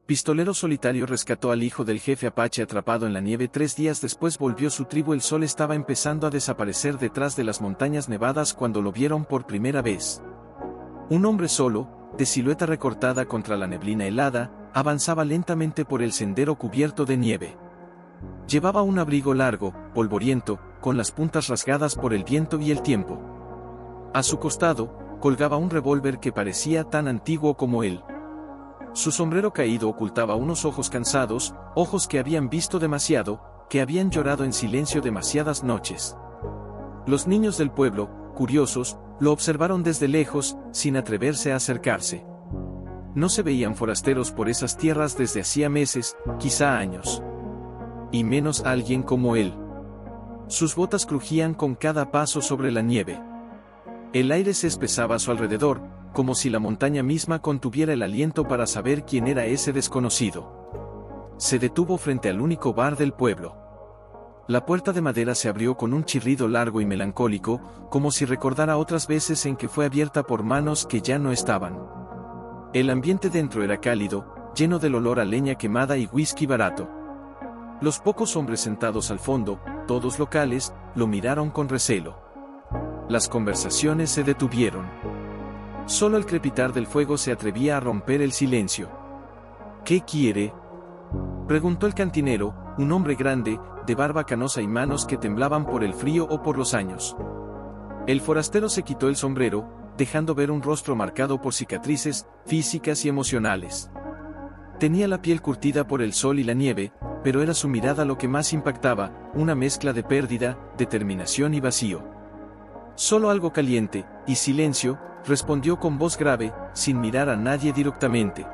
Pistolero solitario rescató al hijo del jefe apache atrapado en la nieve. 3 días después volvió su tribu. El sol estaba empezando a desaparecer detrás de las montañas nevadas cuando lo vieron por primera vez. Un hombre solo, de silueta recortada contra la neblina helada, avanzaba lentamente por el sendero cubierto de nieve. Llevaba un abrigo largo, polvoriento, con las puntas rasgadas por el viento y el tiempo. A su costado, colgaba un revólver que parecía tan antiguo como él. Su sombrero caído ocultaba unos ojos cansados, ojos que habían visto demasiado, que habían llorado en silencio demasiadas noches. Los niños del pueblo, curiosos, lo observaron desde lejos, sin atreverse a acercarse. No se veían forasteros por esas tierras desde hacía meses, quizá años. Y menos alguien como él. Sus botas crujían con cada paso sobre la nieve. El aire se espesaba a su alrededor, como si la montaña misma contuviera el aliento para saber quién era ese desconocido. Se detuvo frente al único bar del pueblo. La puerta de madera se abrió con un chirrido largo y melancólico, como si recordara otras veces en que fue abierta por manos que ya no estaban. El ambiente dentro era cálido, lleno del olor a leña quemada y whisky barato. Los pocos hombres sentados al fondo, todos locales, lo miraron con recelo. Las conversaciones se detuvieron. Solo el crepitar del fuego se atrevía a romper el silencio. ¿Qué quiere?, preguntó el cantinero, un hombre grande, de barba canosa y manos que temblaban por el frío o por los años. El forastero se quitó el sombrero, dejando ver un rostro marcado por cicatrices, físicas y emocionales. Tenía la piel curtida por el sol y la nieve, pero era su mirada lo que más impactaba, una mezcla de pérdida, determinación y vacío. Solo algo caliente, y silencio, respondió con voz grave, sin mirar a nadie directamente.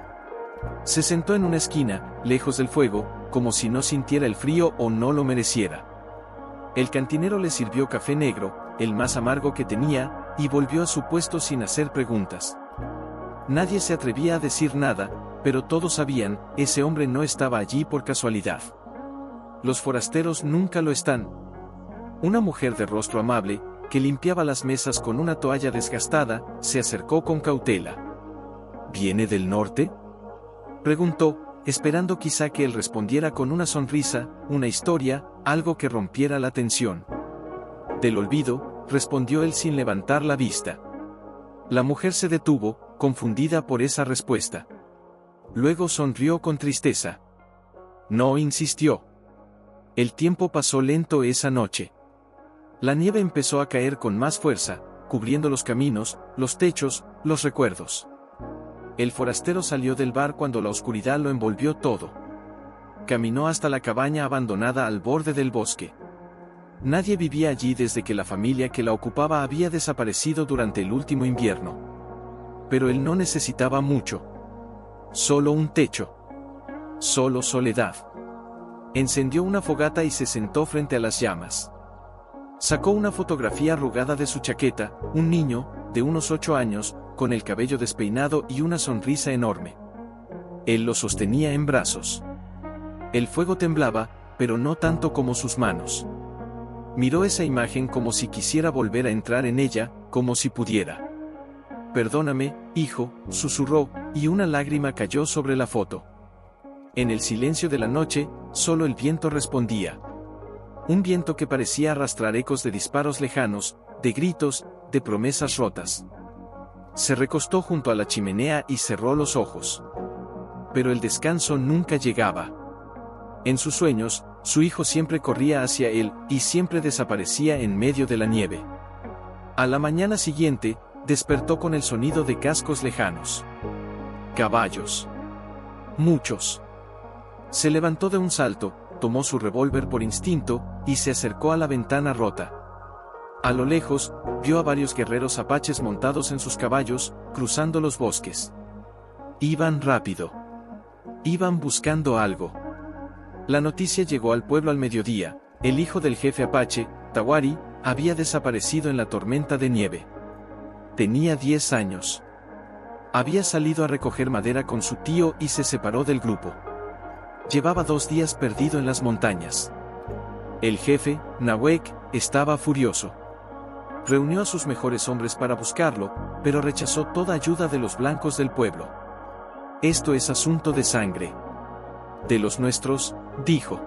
Se sentó en una esquina, lejos del fuego, como si no sintiera el frío o no lo mereciera. El cantinero le sirvió café negro, el más amargo que tenía, y volvió a su puesto sin hacer preguntas. Nadie se atrevía a decir nada, pero todos sabían, ese hombre no estaba allí por casualidad. Los forasteros nunca lo están. Una mujer de rostro amable, que limpiaba las mesas con una toalla desgastada, se acercó con cautela. ¿Viene del norte?, preguntó, esperando quizá que él respondiera con una sonrisa, una historia, algo que rompiera la tensión. Del olvido, respondió él sin levantar la vista. La mujer se detuvo, confundida por esa respuesta. Luego sonrió con tristeza. No insistió. El tiempo pasó lento esa noche. La nieve empezó a caer con más fuerza, cubriendo los caminos, los techos, los recuerdos. El forastero salió del bar cuando la oscuridad lo envolvió todo. Caminó hasta la cabaña abandonada al borde del bosque. Nadie vivía allí desde que la familia que la ocupaba había desaparecido durante el último invierno. Pero él no necesitaba mucho. Solo un techo. Solo soledad. Encendió una fogata y se sentó frente a las llamas. Sacó una fotografía arrugada de su chaqueta, un niño, de unos 8 años, con el cabello despeinado y una sonrisa enorme. Él lo sostenía en brazos. El fuego temblaba, pero no tanto como sus manos. Miró esa imagen como si quisiera volver a entrar en ella, como si pudiera. «Perdóname, hijo», susurró, y una lágrima cayó sobre la foto. En el silencio de la noche, solo el viento respondía. Un viento que parecía arrastrar ecos de disparos lejanos, de gritos, de promesas rotas. Se recostó junto a la chimenea y cerró los ojos. Pero el descanso nunca llegaba. En sus sueños, su hijo siempre corría hacia él, y siempre desaparecía en medio de la nieve. A la mañana siguiente, despertó con el sonido de cascos lejanos. Caballos. Muchos. Se levantó de un salto, tomó su revólver por instinto, y se acercó a la ventana rota. A lo lejos, vio a varios guerreros apaches montados en sus caballos, cruzando los bosques. Iban rápido. Iban buscando algo. La noticia llegó al pueblo al mediodía. El hijo del jefe apache, Tawari, había desaparecido en la tormenta de nieve. Tenía 10 años. Había salido a recoger madera con su tío y se separó del grupo. Llevaba 2 días perdido en las montañas. El jefe, Nawek, estaba furioso. Reunió a sus mejores hombres para buscarlo, pero rechazó toda ayuda de los blancos del pueblo. Esto es asunto de sangre. De los nuestros, dijo.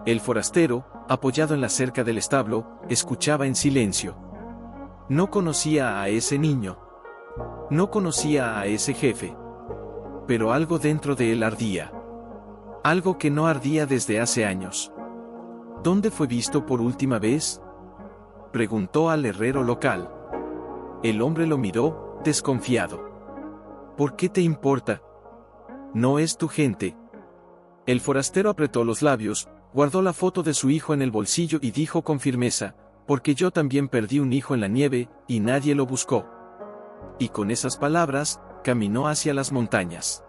El forastero, apoyado en la cerca del establo, escuchaba en silencio. No conocía a ese niño. No conocía a ese jefe. Pero algo dentro de él ardía. Algo que no ardía desde hace años. ¿Dónde fue visto por última vez?, preguntó al herrero local. El hombre lo miró, desconfiado. ¿Por qué te importa? No es tu gente. El forastero apretó los labios, guardó la foto de su hijo en el bolsillo y dijo con firmeza, porque yo también perdí un hijo en la nieve, y nadie lo buscó. Y con esas palabras, caminó hacia las montañas.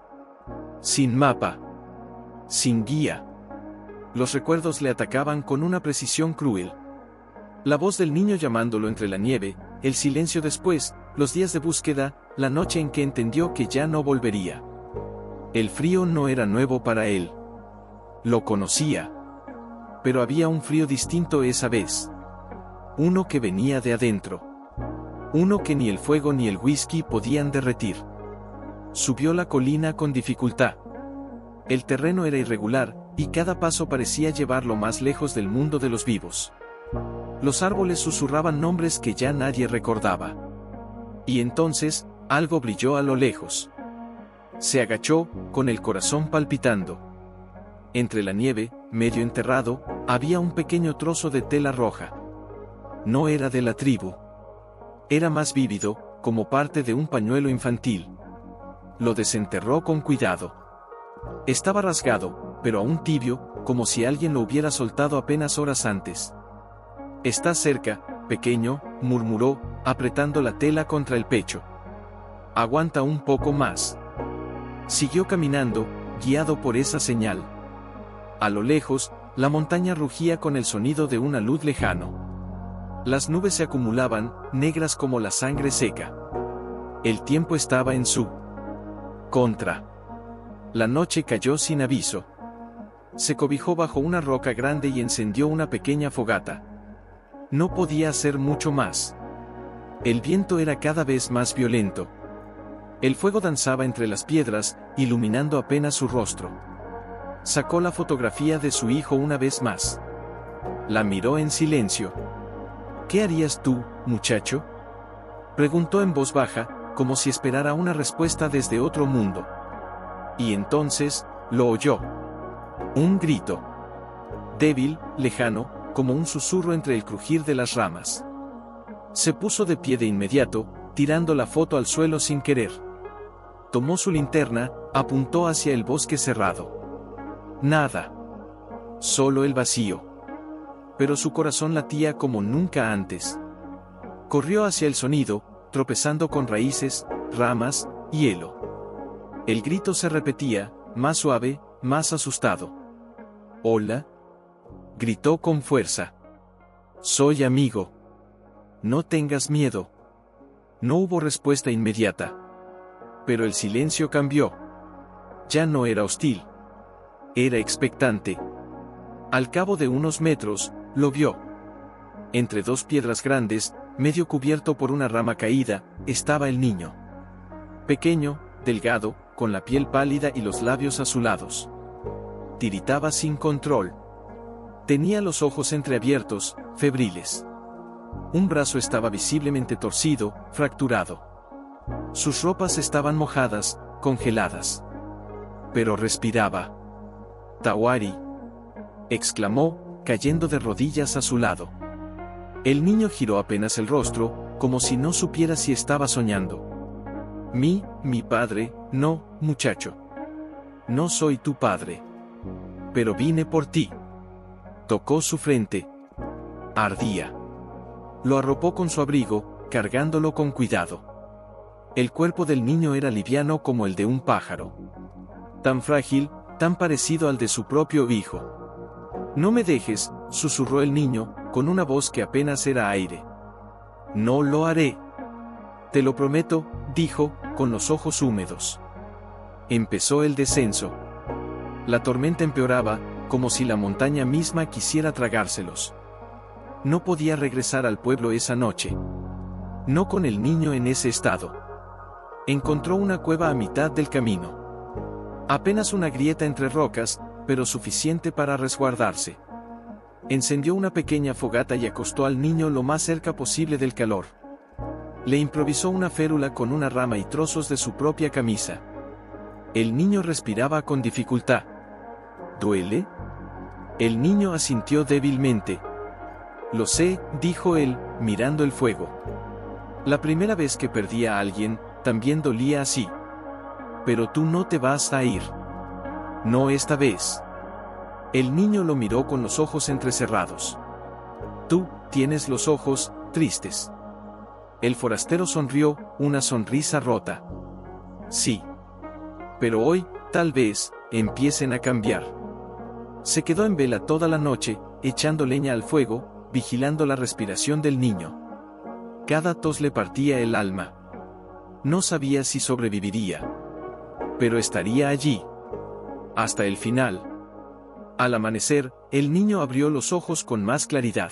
Sin mapa. Sin guía. Los recuerdos le atacaban con una precisión cruel. La voz del niño llamándolo entre la nieve, el silencio después, los días de búsqueda, la noche en que entendió que ya no volvería. El frío no era nuevo para él. Lo conocía. Pero había un frío distinto esa vez. Uno que venía de adentro. Uno que ni el fuego ni el whisky podían derretir. Subió la colina con dificultad. El terreno era irregular, y cada paso parecía llevarlo más lejos del mundo de los vivos. Los árboles susurraban nombres que ya nadie recordaba. Y entonces, algo brilló a lo lejos. Se agachó, con el corazón palpitando. Entre la nieve, medio enterrado, había un pequeño trozo de tela roja. No era de la tribu. Era más vívido, como parte de un pañuelo infantil. Lo desenterró con cuidado. Estaba rasgado, pero aún tibio, como si alguien lo hubiera soltado apenas horas antes. «Está cerca, pequeño», murmuró, apretando la tela contra el pecho. «Aguanta un poco más». Siguió caminando, guiado por esa señal. A lo lejos, la montaña rugía con el sonido de una luz lejano. Las nubes se acumulaban, negras como la sangre seca. El tiempo estaba en su contra. La noche cayó sin aviso. Se cobijó bajo una roca grande y encendió una pequeña fogata. No podía hacer mucho más. El viento era cada vez más violento. El fuego danzaba entre las piedras, iluminando apenas su rostro. Sacó la fotografía de su hijo una vez más. La miró en silencio. «¿Qué harías tú, muchacho?», preguntó en voz baja, como si esperara una respuesta desde otro mundo. Y entonces, lo oyó. Un grito. Débil, lejano, como un susurro entre el crujir de las ramas. Se puso de pie de inmediato, tirando la foto al suelo sin querer. Tomó su linterna, apuntó hacia el bosque cerrado. Nada. Solo el vacío. Pero su corazón latía como nunca antes. Corrió hacia el sonido, tropezando con raíces, ramas, hielo. El grito se repetía, más suave, más asustado. «Hola», gritó con fuerza. «Soy amigo. No tengas miedo». No hubo respuesta inmediata. Pero el silencio cambió. Ya no era hostil. Era expectante. Al cabo de unos metros, lo vio. Entre dos piedras grandes, medio cubierto por una rama caída, estaba el niño. Pequeño, delgado, con la piel pálida y los labios azulados. Tiritaba sin control. Tenía los ojos entreabiertos, febriles. Un brazo estaba visiblemente torcido, fracturado. Sus ropas estaban mojadas, congeladas. Pero respiraba. «Tawari», exclamó, cayendo de rodillas a su lado. El niño giró apenas el rostro, como si no supiera si estaba soñando. Mi padre, no, muchacho. No soy tu padre. Pero vine por ti». Tocó su frente. Ardía. Lo arropó con su abrigo, cargándolo con cuidado. El cuerpo del niño era liviano como el de un pájaro. Tan frágil, tan parecido al de su propio hijo. «No me dejes», susurró el niño, con una voz que apenas era aire. «No lo haré. Te lo prometo», dijo, con los ojos húmedos. Empezó el descenso. La tormenta empeoraba, como si la montaña misma quisiera tragárselos. No podía regresar al pueblo esa noche. No con el niño en ese estado. Encontró una cueva a mitad del camino. Apenas una grieta entre rocas, pero suficiente para resguardarse. Encendió una pequeña fogata y acostó al niño lo más cerca posible del calor. Le improvisó una férula con una rama y trozos de su propia camisa. El niño respiraba con dificultad. ¿Duele? El niño asintió débilmente. Lo sé, dijo él, mirando el fuego. La primera vez que perdí a alguien, también dolía así. Pero tú no te vas a ir. No esta vez. El niño lo miró con los ojos entrecerrados. Tú, tienes los ojos tristes. El forastero sonrió, una sonrisa rota. Sí. Pero hoy, tal vez, empiecen a cambiar. Se quedó en vela toda la noche, echando leña al fuego, vigilando la respiración del niño. Cada tos le partía el alma. No sabía si sobreviviría. Pero estaría allí. Hasta el final. Al amanecer, el niño abrió los ojos con más claridad.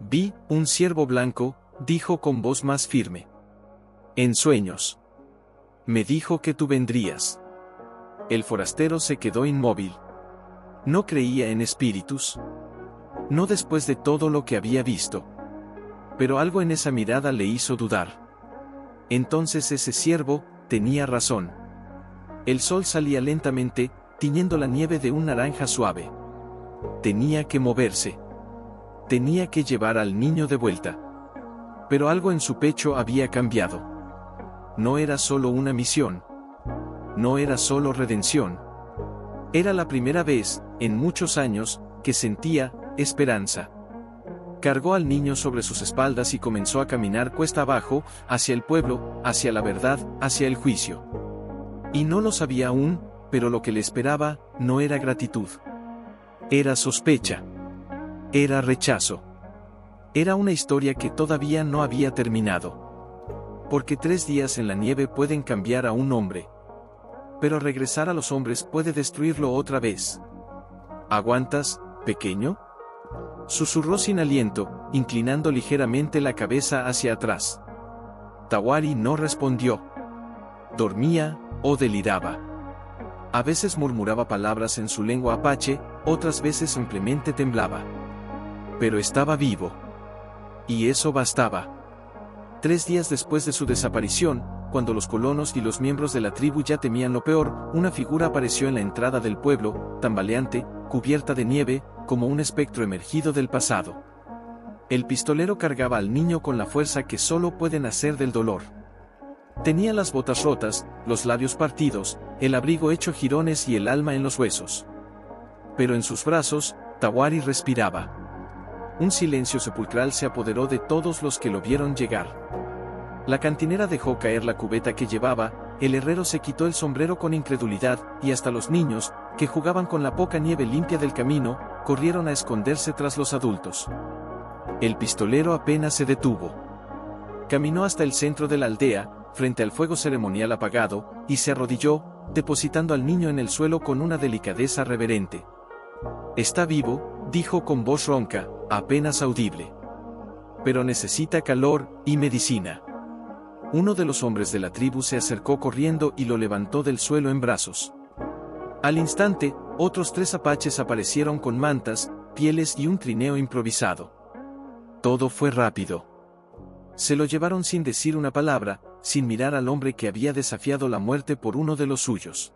Vi un ciervo blanco, dijo con voz más firme. En sueños. Me dijo que tú vendrías. El forastero se quedó inmóvil. No creía en espíritus. No después de todo lo que había visto. Pero algo en esa mirada le hizo dudar. Entonces ese ciervo tenía razón. El sol salía lentamente, tiñendo la nieve de un naranja suave. Tenía que moverse. Tenía que llevar al niño de vuelta. Pero algo en su pecho había cambiado. No era solo una misión. No era solo redención. Era la primera vez, en muchos años, que sentía esperanza. Cargó al niño sobre sus espaldas y comenzó a caminar cuesta abajo, hacia el pueblo, hacia la verdad, hacia el juicio. Y no lo sabía aún, pero lo que le esperaba, no era gratitud. Era sospecha. Era rechazo. Era una historia que todavía no había terminado. Porque 3 días en la nieve pueden cambiar a un hombre. Pero regresar a los hombres puede destruirlo otra vez. ¿Aguantas, pequeño? Susurró sin aliento, inclinando ligeramente la cabeza hacia atrás. Tawari no respondió. Dormía, o deliraba. A veces murmuraba palabras en su lengua apache, otras veces simplemente temblaba. Pero estaba vivo. Y eso bastaba. 3 días después de su desaparición, cuando los colonos y los miembros de la tribu ya temían lo peor, una figura apareció en la entrada del pueblo, tambaleante, cubierta de nieve, como un espectro emergido del pasado. El pistolero cargaba al niño con la fuerza que solo puede nacer del dolor. Tenía las botas rotas, los labios partidos, el abrigo hecho jirones y el alma en los huesos. Pero en sus brazos, Tawari respiraba. Un silencio sepulcral se apoderó de todos los que lo vieron llegar. La cantinera dejó caer la cubeta que llevaba, el herrero se quitó el sombrero con incredulidad, y hasta los niños, que jugaban con la poca nieve limpia del camino, corrieron a esconderse tras los adultos. El pistolero apenas se detuvo. Caminó hasta el centro de la aldea, frente al fuego ceremonial apagado, y se arrodilló, depositando al niño en el suelo con una delicadeza reverente. Está vivo, dijo con voz ronca, apenas audible. Pero necesita calor y medicina. Uno de los hombres de la tribu se acercó corriendo y lo levantó del suelo en brazos. Al instante, otros 3 apaches aparecieron con mantas, pieles y un trineo improvisado. Todo fue rápido. Se lo llevaron sin decir una palabra, sin mirar al hombre que había desafiado la muerte por uno de los suyos.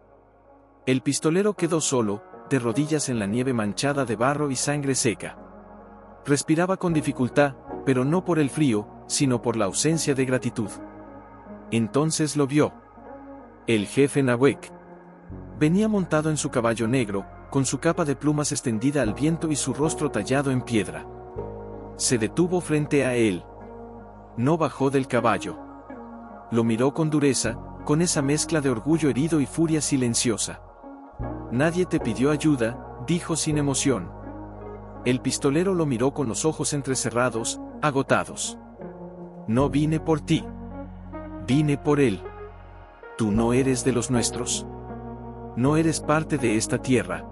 El pistolero quedó solo, de rodillas en la nieve manchada de barro y sangre seca. Respiraba con dificultad, pero no por el frío, sino por la ausencia de gratitud. Entonces lo vio. El jefe Nahuek. Venía montado en su caballo negro, con su capa de plumas extendida al viento y su rostro tallado en piedra. Se detuvo frente a él. No bajó del caballo. Lo miró con dureza, con esa mezcla de orgullo herido y furia silenciosa. Nadie te pidió ayuda, dijo sin emoción. El pistolero lo miró con los ojos entrecerrados, agotados. No vine por ti. Vine por él. Tú no eres de los nuestros. No eres parte de esta tierra.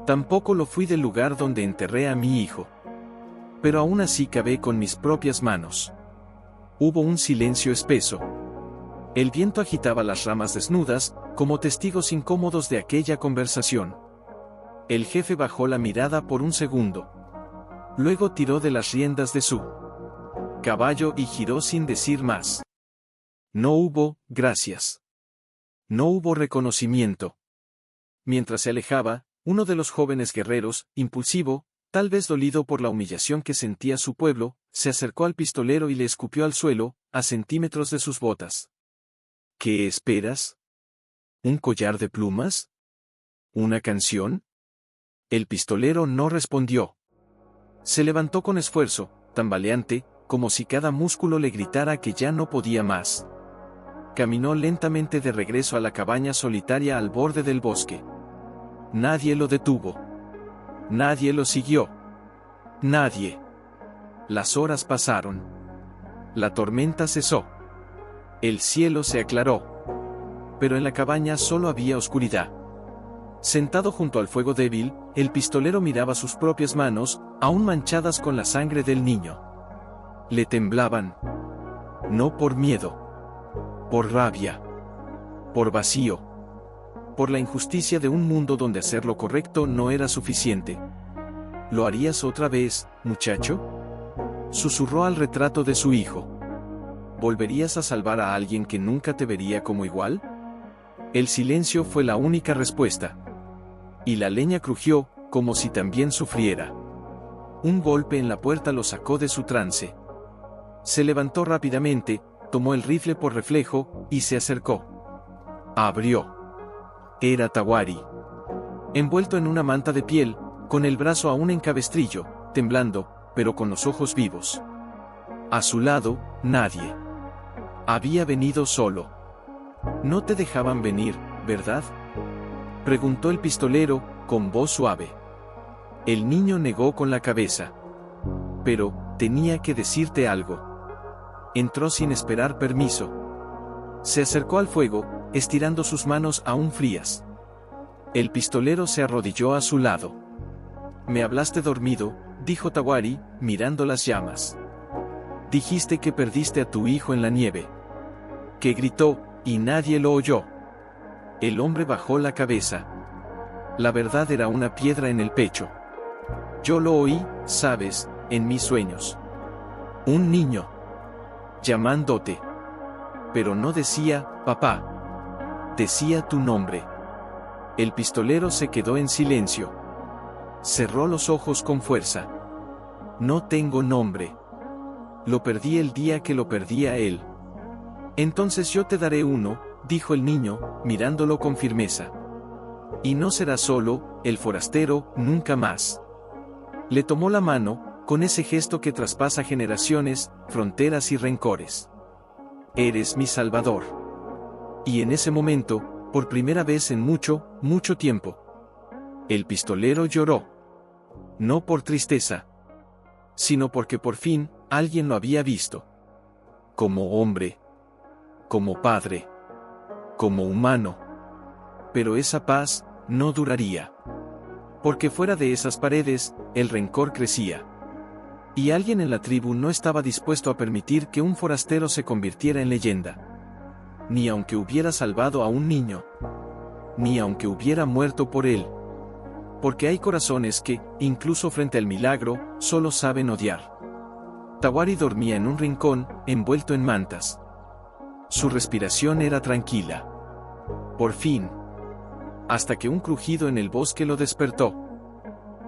Tampoco lo fui del lugar donde enterré a mi hijo. Pero aún así cavé con mis propias manos. Hubo un silencio espeso. El viento agitaba las ramas desnudas, como testigos incómodos de aquella conversación. El jefe bajó la mirada por un segundo. Luego tiró de las riendas de su caballo y giró sin decir más. No hubo, gracias. No hubo reconocimiento. Mientras se alejaba, uno de los jóvenes guerreros, impulsivo, tal vez dolido por la humillación que sentía su pueblo, se acercó al pistolero y le escupió al suelo, a centímetros de sus botas. ¿Qué esperas? ¿Un collar de plumas? ¿Una canción? El pistolero no respondió. Se levantó con esfuerzo, tambaleante, como si cada músculo le gritara que ya no podía más. Caminó lentamente de regreso a la cabaña solitaria al borde del bosque. Nadie lo detuvo. Nadie lo siguió. Nadie. Las horas pasaron. La tormenta cesó. El cielo se aclaró. Pero en la cabaña solo había oscuridad. Sentado junto al fuego débil, el pistolero miraba sus propias manos, aún manchadas con la sangre del niño. Le temblaban. No por miedo. Por rabia. Por vacío. Por la injusticia de un mundo donde hacer lo correcto no era suficiente. ¿Lo harías otra vez, muchacho? Susurró al retrato de su hijo. ¿Volverías a salvar a alguien que nunca te vería como igual? El silencio fue la única respuesta. Y la leña crujió, como si también sufriera. Un golpe en la puerta lo sacó de su trance. Se levantó rápidamente, tomó el rifle por reflejo, y se acercó. Abrió. Era Tawari. Envuelto en una manta de piel, con el brazo aún en cabestrillo, temblando, pero con los ojos vivos. A su lado, nadie. Había venido solo. No te dejaban venir, ¿verdad? Preguntó el pistolero, con voz suave. El niño negó con la cabeza. Pero, tenía que decirte algo. Entró sin esperar permiso. Se acercó al fuego, estirando sus manos aún frías. El pistolero se arrodilló a su lado. Me hablaste dormido, dijo Tawari, mirando las llamas. Dijiste que perdiste a tu hijo en la nieve. Que gritó, y nadie lo oyó. El hombre bajó la cabeza. La verdad era una piedra en el pecho. Yo lo oí, sabes, en mis sueños. Un niño. Llamándote. Pero no decía, papá. Decía tu nombre. El pistolero se quedó en silencio. Cerró los ojos con fuerza. No tengo nombre. Lo perdí el día que lo perdí a él. Entonces yo te daré uno, dijo el niño, mirándolo con firmeza. Y no será solo, el forastero, nunca más. Le tomó la mano, con ese gesto que traspasa generaciones, fronteras y rencores. Eres mi salvador. Y en ese momento, por primera vez en mucho, mucho tiempo, el pistolero lloró. No por tristeza, sino porque por fin, alguien lo había visto. Como hombre. Como padre. Como humano. Pero esa paz, no duraría. Porque fuera de esas paredes, el rencor crecía. Y alguien en la tribu no estaba dispuesto a permitir que un forastero se convirtiera en leyenda. Ni aunque hubiera salvado a un niño. Ni aunque hubiera muerto por él. Porque hay corazones que, incluso frente al milagro, solo saben odiar. Tawari dormía en un rincón, envuelto en mantas. Su respiración era tranquila. Por fin. Hasta que un crujido en el bosque lo despertó.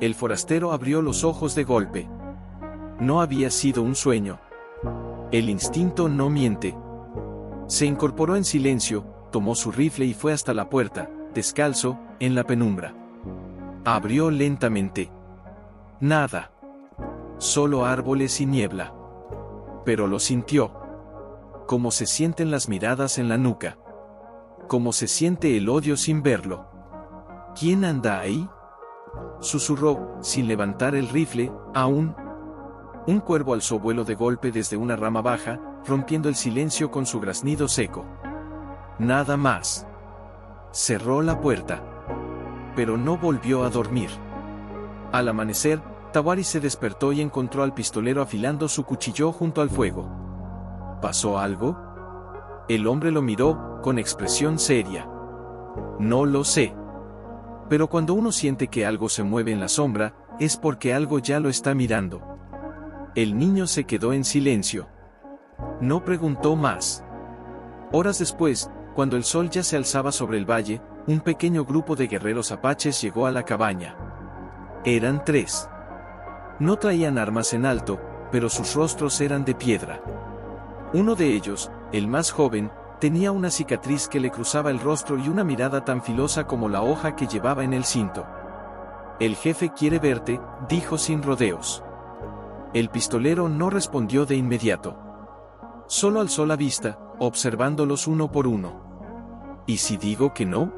El forastero abrió los ojos de golpe. No había sido un sueño. El instinto no miente. Se incorporó en silencio, tomó su rifle y fue hasta la puerta, descalzo, en la penumbra. Abrió lentamente. Nada. Solo árboles y niebla. Pero lo sintió. Como se sienten las miradas en la nuca. Como se siente el odio sin verlo. ¿Quién anda ahí? Susurró, sin levantar el rifle, aún. Un cuervo alzó vuelo de golpe desde una rama baja, rompiendo el silencio con su graznido seco. Nada más. Cerró la puerta. Pero no volvió a dormir. Al amanecer, Tawari se despertó y encontró al pistolero afilando su cuchillo junto al fuego. ¿Pasó algo? El hombre lo miró, con expresión seria. No lo sé. Pero cuando uno siente que algo se mueve en la sombra, es porque algo ya lo está mirando. El niño se quedó en silencio. No preguntó más. Horas después, cuando el sol ya se alzaba sobre el valle, un pequeño grupo de guerreros apaches llegó a la cabaña. Eran 3. No traían armas en alto, pero sus rostros eran de piedra. Uno de ellos, el más joven, tenía una cicatriz que le cruzaba el rostro y una mirada tan filosa como la hoja que llevaba en el cinto. El jefe quiere verte, dijo sin rodeos. El pistolero no respondió de inmediato. Solo alzó la vista, observándolos uno por uno. ¿Y si digo que no?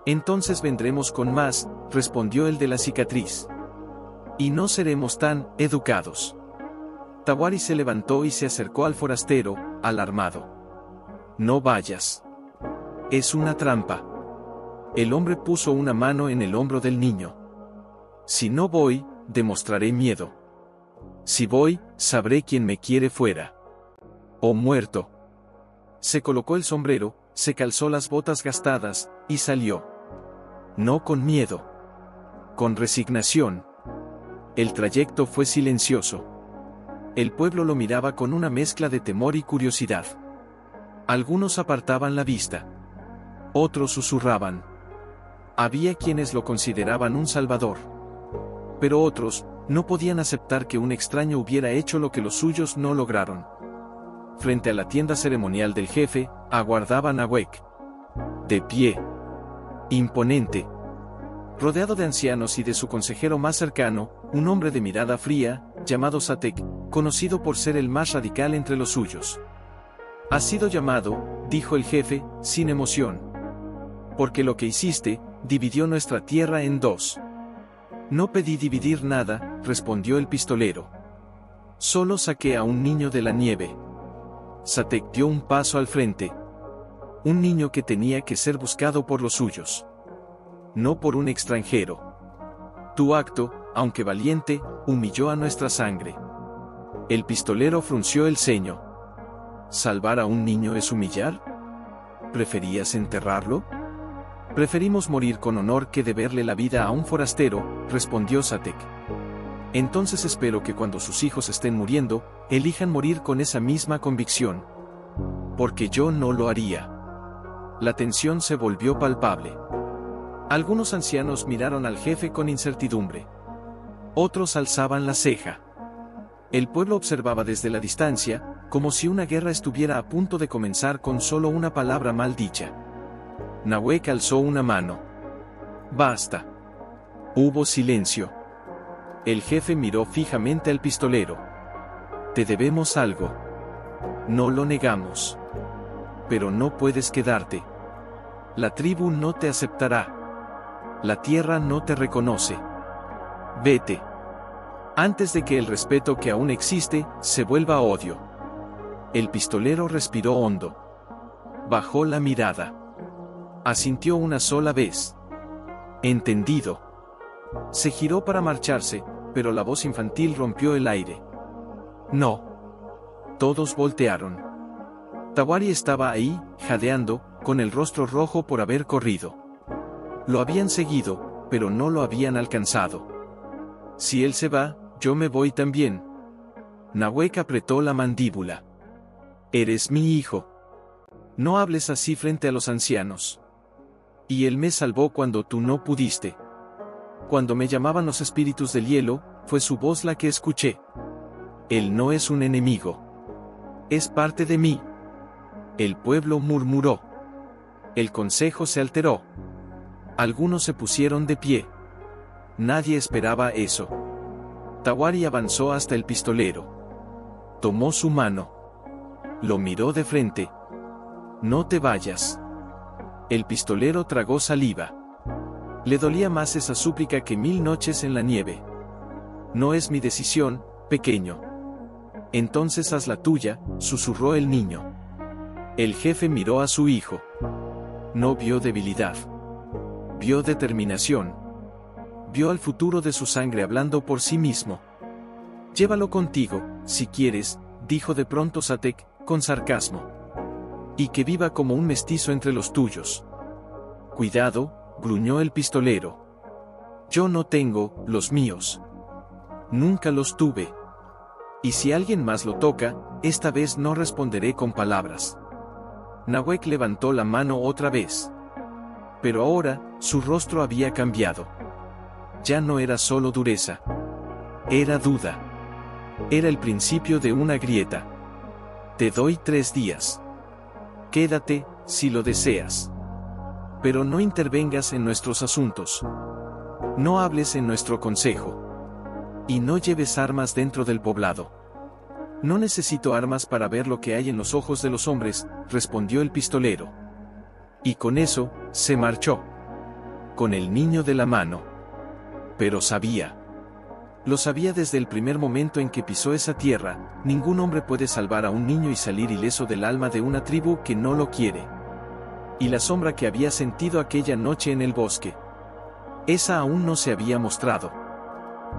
Entonces vendremos con más, respondió el de la cicatriz. Y no seremos tan educados. Tawari se levantó y se acercó al forastero, alarmado. No vayas. Es una trampa. El hombre puso una mano en el hombro del niño. Si no voy, demostraré miedo. Si voy, sabré quién me quiere fuera. O muerto. Se colocó el sombrero, se calzó las botas gastadas, y salió. No con miedo. Con resignación. El trayecto fue silencioso. El pueblo lo miraba con una mezcla de temor y curiosidad. Algunos apartaban la vista. Otros susurraban. Había quienes lo consideraban un salvador. Pero otros, no podían aceptar que un extraño hubiera hecho lo que los suyos no lograron. Frente a la tienda ceremonial del jefe, aguardaba Nahuek. De pie. Imponente. Rodeado de ancianos y de su consejero más cercano, un hombre de mirada fría, llamado Satek, conocido por ser el más radical entre los suyos. Has sido llamado, dijo el jefe, sin emoción. Porque lo que hiciste, dividió nuestra tierra en 2. No pedí dividir nada, respondió el pistolero. Solo saqué a un niño de la nieve. Satek dio un paso al frente. Un niño que tenía que ser buscado por los suyos. No por un extranjero. Tu acto, aunque valiente, humilló a nuestra sangre. El pistolero frunció el ceño. ¿Salvar a un niño es humillar? ¿Preferías enterrarlo? Preferimos morir con honor que deberle la vida a un forastero, respondió Satek. Entonces espero que cuando sus hijos estén muriendo, elijan morir con esa misma convicción. Porque yo no lo haría. La tensión se volvió palpable. Algunos ancianos miraron al jefe con incertidumbre. Otros alzaban la ceja. El pueblo observaba desde la distancia, como si una guerra estuviera a punto de comenzar con solo una palabra mal dicha. Nahuek alzó una mano. Basta. Hubo silencio. El jefe miró fijamente al pistolero. Te debemos algo. No lo negamos. Pero no puedes quedarte. La tribu no te aceptará. La tierra no te reconoce. Vete. Antes de que el respeto que aún existe, se vuelva odio. El pistolero respiró hondo. Bajó la mirada. Asintió una sola vez. Entendido. Se giró para marcharse, pero la voz infantil rompió el aire. No. Todos voltearon. Tawari estaba ahí, jadeando, con el rostro rojo por haber corrido. Lo habían seguido, pero no lo habían alcanzado. Si él se va, yo me voy también. Nahuek apretó la mandíbula. Eres mi hijo. No hables así frente a los ancianos. Y él me salvó cuando tú no pudiste. Cuando me llamaban los espíritus del hielo, fue su voz la que escuché. Él no es un enemigo. Es parte de mí. El pueblo murmuró. El consejo se alteró. Algunos se pusieron de pie. Nadie esperaba eso. Tawari avanzó hasta el pistolero. Tomó su mano. Lo miró de frente. No te vayas. El pistolero tragó saliva. Le dolía más esa súplica que 1000 noches en la nieve. No es mi decisión, pequeño. Entonces haz la tuya, susurró el niño. El jefe miró a su hijo. No vio debilidad. Vio determinación. Vio al futuro de su sangre hablando por sí mismo. Llévalo contigo, si quieres, dijo de pronto Satek, con sarcasmo. Y que viva como un mestizo entre los tuyos. Cuidado, gruñó el pistolero. Yo no tengo los míos. Nunca los tuve. Y si alguien más lo toca, esta vez no responderé con palabras. Nahuek levantó la mano otra vez. Pero ahora, su rostro había cambiado. Ya no era solo dureza. Era duda. Era el principio de una grieta. Te doy 3 días. Quédate, si lo deseas. Pero no intervengas en nuestros asuntos. No hables en nuestro consejo. Y no lleves armas dentro del poblado. No necesito armas para ver lo que hay en los ojos de los hombres, respondió el pistolero. Y con eso, se marchó. Con el niño de la mano. Pero sabía. Lo sabía desde el primer momento en que pisó esa tierra, ningún hombre puede salvar a un niño y salir ileso del alma de una tribu que no lo quiere. Y la sombra que había sentido aquella noche en el bosque. Esa aún no se había mostrado.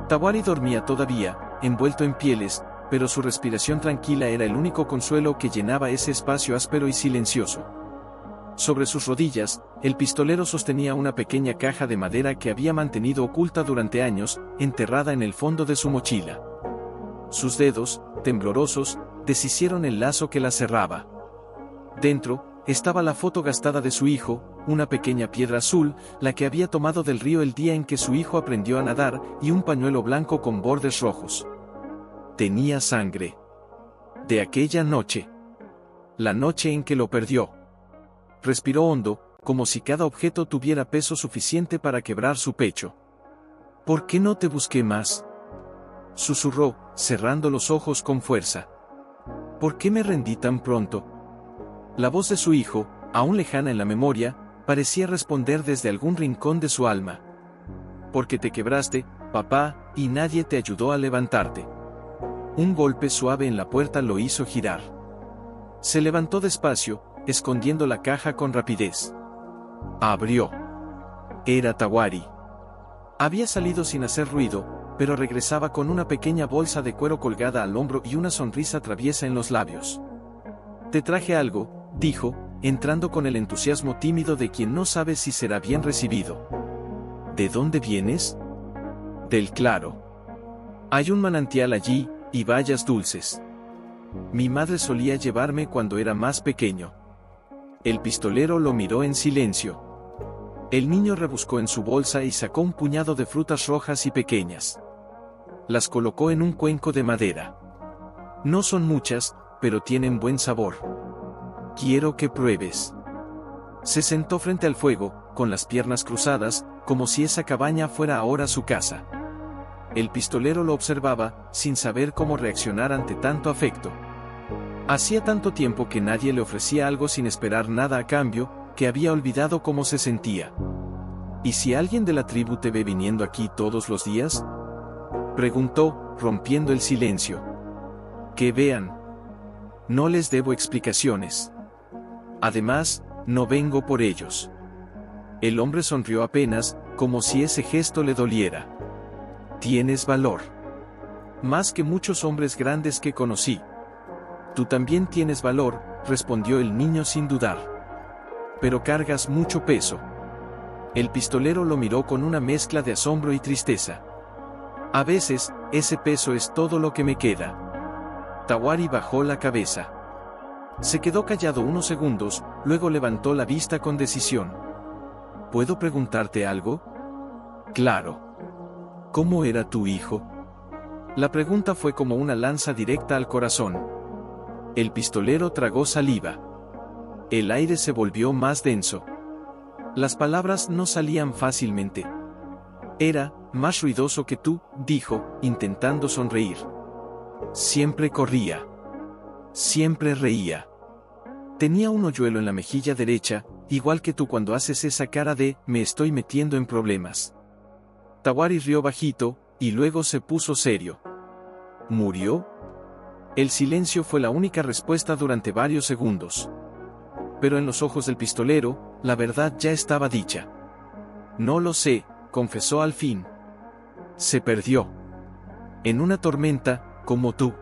Tawari dormía todavía, envuelto en pieles, pero su respiración tranquila era el único consuelo que llenaba ese espacio áspero y silencioso. Sobre sus rodillas, el pistolero sostenía una pequeña caja de madera que había mantenido oculta durante años, enterrada en el fondo de su mochila. Sus dedos, temblorosos, deshicieron el lazo que la cerraba. Dentro, estaba la foto gastada de su hijo, una pequeña piedra azul, la que había tomado del río el día en que su hijo aprendió a nadar, y un pañuelo blanco con bordes rojos. Tenía sangre. De aquella noche. La noche en que lo perdió. Respiró hondo, como si cada objeto tuviera peso suficiente para quebrar su pecho. ¿Por qué no te busqué más?, susurró, cerrando los ojos con fuerza. ¿Por qué me rendí tan pronto? La voz de su hijo, aún lejana en la memoria, parecía responder desde algún rincón de su alma. Porque te quebraste, papá, y nadie te ayudó a levantarte. Un golpe suave en la puerta lo hizo girar. Se levantó despacio, escondiendo la caja con rapidez. Abrió. Era Tawari. Había salido sin hacer ruido, pero regresaba con una pequeña bolsa de cuero colgada al hombro y una sonrisa traviesa en los labios. Te traje algo, dijo, entrando con el entusiasmo tímido de quien no sabe si será bien recibido. ¿De dónde vienes? Del claro. Hay un manantial allí, y bayas dulces. Mi madre solía llevarme cuando era más pequeño. El pistolero lo miró en silencio. El niño rebuscó en su bolsa y sacó un puñado de frutas rojas y pequeñas. Las colocó en un cuenco de madera. No son muchas, pero tienen buen sabor. Quiero que pruebes. Se sentó frente al fuego, con las piernas cruzadas, como si esa cabaña fuera ahora su casa. El pistolero lo observaba, sin saber cómo reaccionar ante tanto afecto. Hacía tanto tiempo que nadie le ofrecía algo sin esperar nada a cambio, que había olvidado cómo se sentía. ¿Y si alguien de la tribu te ve viniendo aquí todos los días?, preguntó, rompiendo el silencio. Que vean. No les debo explicaciones. Además, no vengo por ellos. El hombre sonrió apenas, como si ese gesto le doliera. Tienes valor. Más que muchos hombres grandes que conocí. Tú también tienes valor, respondió el niño sin dudar. Pero cargas mucho peso. El pistolero lo miró con una mezcla de asombro y tristeza. A veces, ese peso es todo lo que me queda. Tawari bajó la cabeza. Se quedó callado unos segundos, luego levantó la vista con decisión. ¿Puedo preguntarte algo? Claro. ¿Cómo era tu hijo? La pregunta fue como una lanza directa al corazón. El pistolero tragó saliva. El aire se volvió más denso. Las palabras no salían fácilmente. Era más ruidoso que tú, dijo, intentando sonreír. Siempre corría. Siempre reía. Tenía un hoyuelo en la mejilla derecha, igual que tú cuando haces esa cara de, me estoy metiendo en problemas. Tawari rió bajito, y luego se puso serio. ¿Murió? El silencio fue la única respuesta durante varios segundos. Pero en los ojos del pistolero, la verdad ya estaba dicha. No lo sé, confesó al fin. Se perdió. En una tormenta, como tú.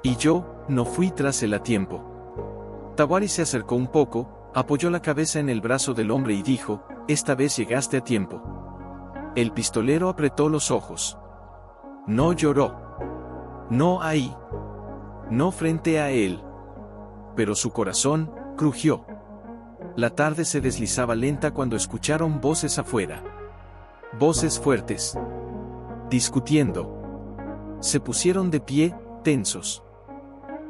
Y yo, no fui tras él a tiempo. Tawari se acercó un poco, apoyó la cabeza en el brazo del hombre y dijo, esta vez llegaste a tiempo. El pistolero apretó los ojos. No lloró. No ahí. No frente a él. Pero su corazón crujió. La tarde se deslizaba lenta cuando escucharon voces afuera. Voces fuertes. Discutiendo. Se pusieron de pie, tensos.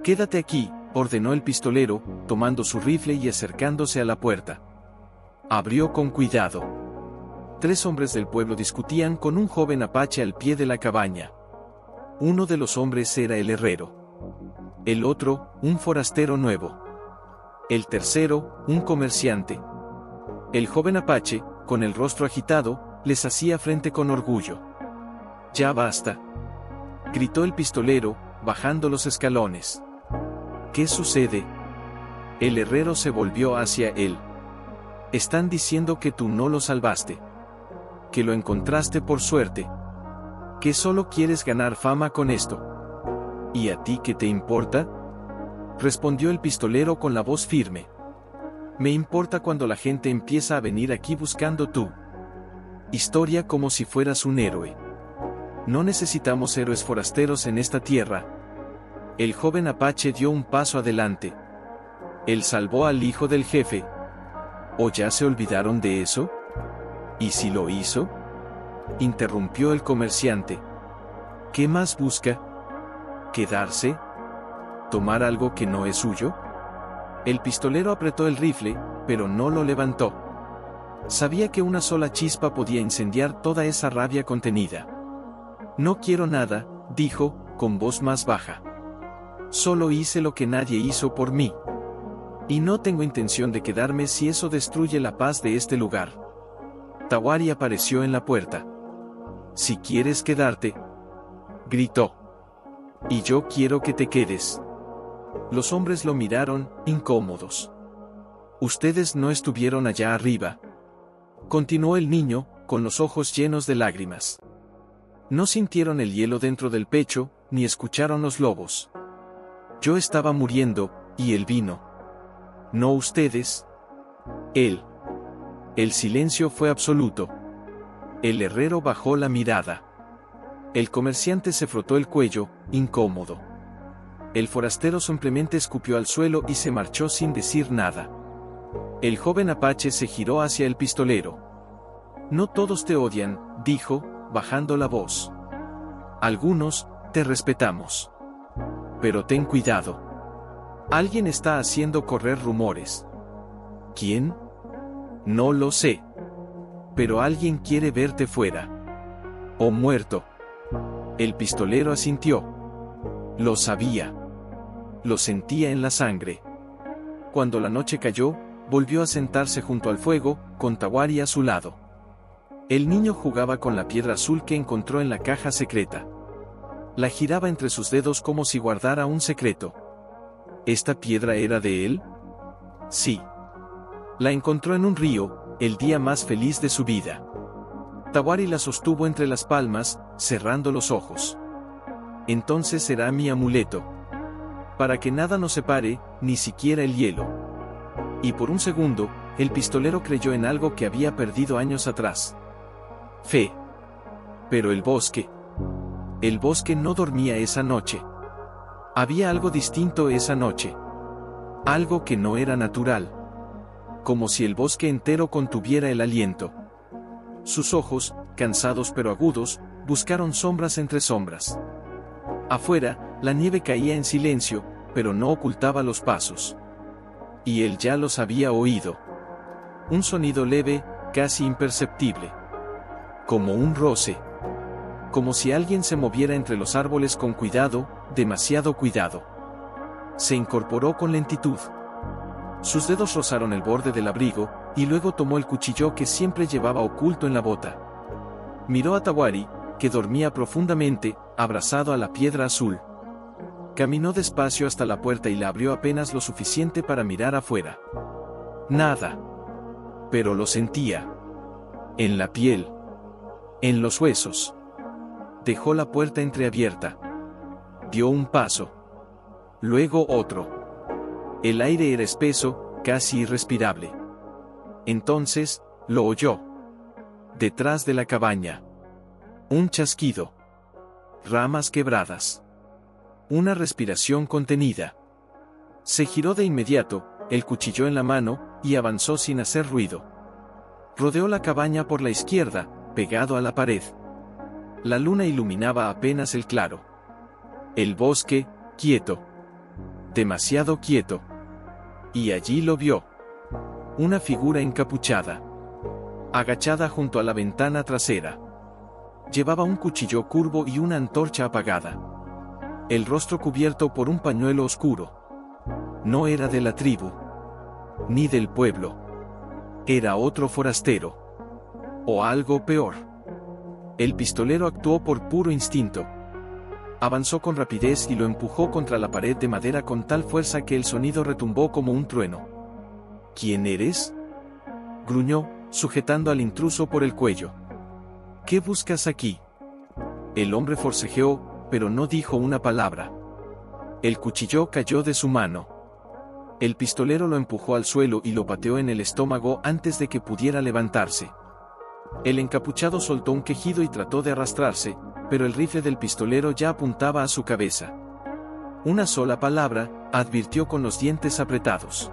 Quédate aquí, ordenó el pistolero, tomando su rifle y acercándose a la puerta. Abrió con cuidado. 3 hombres del pueblo discutían con un joven apache al pie de la cabaña. Uno de los hombres era el herrero. El otro, un forastero nuevo. El tercero, un comerciante. El joven apache, con el rostro agitado, les hacía frente con orgullo. Ya basta, gritó el pistolero, bajando los escalones. ¿Qué sucede? El herrero se volvió hacia él. Están diciendo que tú no lo salvaste. Que lo encontraste por suerte. Que solo quieres ganar fama con esto. ¿Y a ti qué te importa? Respondió el pistolero con la voz firme. Me importa cuando la gente empieza a venir aquí buscando tu historia como si fueras un héroe. No necesitamos héroes forasteros en esta tierra. El joven apache dio un paso adelante. Él salvó al hijo del jefe. ¿O ya se olvidaron de eso? ¿Y si lo hizo? Interrumpió el comerciante. ¿Qué más busca? ¿Quedarse? ¿Tomar algo que no es suyo? El pistolero apretó el rifle, pero no lo levantó. Sabía que una sola chispa podía incendiar toda esa rabia contenida. No quiero nada, dijo, con voz más baja. Solo hice lo que nadie hizo por mí. Y no tengo intención de quedarme si eso destruye la paz de este lugar. Tawari apareció en la puerta. Si quieres quedarte, gritó. Y yo quiero que te quedes. Los hombres lo miraron, incómodos. Ustedes no estuvieron allá arriba. Continuó el niño, con los ojos llenos de lágrimas. No sintieron el hielo dentro del pecho, ni escucharon los lobos. Yo estaba muriendo, y él vino. No ustedes. Él. El silencio fue absoluto. El herrero bajó la mirada. El comerciante se frotó el cuello, incómodo. El forastero simplemente escupió al suelo y se marchó sin decir nada. El joven apache se giró hacia el pistolero. No todos te odian, dijo, bajando la voz. Algunos, te respetamos. Pero ten cuidado. Alguien está haciendo correr rumores. ¿Quién? No lo sé. Pero alguien quiere verte fuera. O muerto. El pistolero asintió. Lo sabía. Lo sentía en la sangre. Cuando la noche cayó, volvió a sentarse junto al fuego, con Tawari a su lado. El niño jugaba con la piedra azul que encontró en la caja secreta. La giraba entre sus dedos como si guardara un secreto. ¿Esta piedra era de él? Sí. La encontró en un río, el día más feliz de su vida. Tawari la sostuvo entre las palmas, cerrando los ojos. Entonces será mi amuleto. Para que nada nos separe, ni siquiera el hielo. Y por un segundo, el pistolero creyó en algo que había perdido años atrás. Fe. Pero el bosque. El bosque no dormía esa noche. Había algo distinto esa noche. Algo que no era natural. Como si el bosque entero contuviera el aliento. Sus ojos, cansados pero agudos, buscaron sombras entre sombras. Afuera, la nieve caía en silencio, pero no ocultaba los pasos. Y él ya los había oído. Un sonido leve, casi imperceptible. Como un roce. Como si alguien se moviera entre los árboles con cuidado, demasiado cuidado. Se incorporó con lentitud. Sus dedos rozaron el borde del abrigo, y luego tomó el cuchillo que siempre llevaba oculto en la bota. Miró a Tawari, que dormía profundamente, abrazado a la piedra azul. Caminó despacio hasta la puerta y la abrió apenas lo suficiente para mirar afuera. Nada. Pero lo sentía. En la piel. En los huesos. Dejó la puerta entreabierta. Dio un paso. Luego otro. El aire era espeso, casi irrespirable. Entonces, lo oyó. Detrás de la cabaña. Un chasquido. Ramas quebradas. Una respiración contenida. Se giró de inmediato, el cuchillo en la mano, y avanzó sin hacer ruido. Rodeó la cabaña por la izquierda, pegado a la pared. La luna iluminaba apenas el claro. El bosque, quieto. Demasiado quieto. Y allí lo vio. Una figura encapuchada. Agachada junto a la ventana trasera. Llevaba un cuchillo curvo y una antorcha apagada. El rostro cubierto por un pañuelo oscuro. No era de la tribu. Ni del pueblo. Era otro forastero. O algo peor. El pistolero actuó por puro instinto. Avanzó con rapidez y lo empujó contra la pared de madera con tal fuerza que el sonido retumbó como un trueno. ¿Quién eres?, gruñó, sujetando al intruso por el cuello. ¿Qué buscas aquí? El hombre forcejeó, pero no dijo una palabra. El cuchillo cayó de su mano. El pistolero lo empujó al suelo y lo pateó en el estómago antes de que pudiera levantarse. El encapuchado soltó un quejido y trató de arrastrarse, pero el rifle del pistolero ya apuntaba a su cabeza. Una sola palabra, advirtió con los dientes apretados.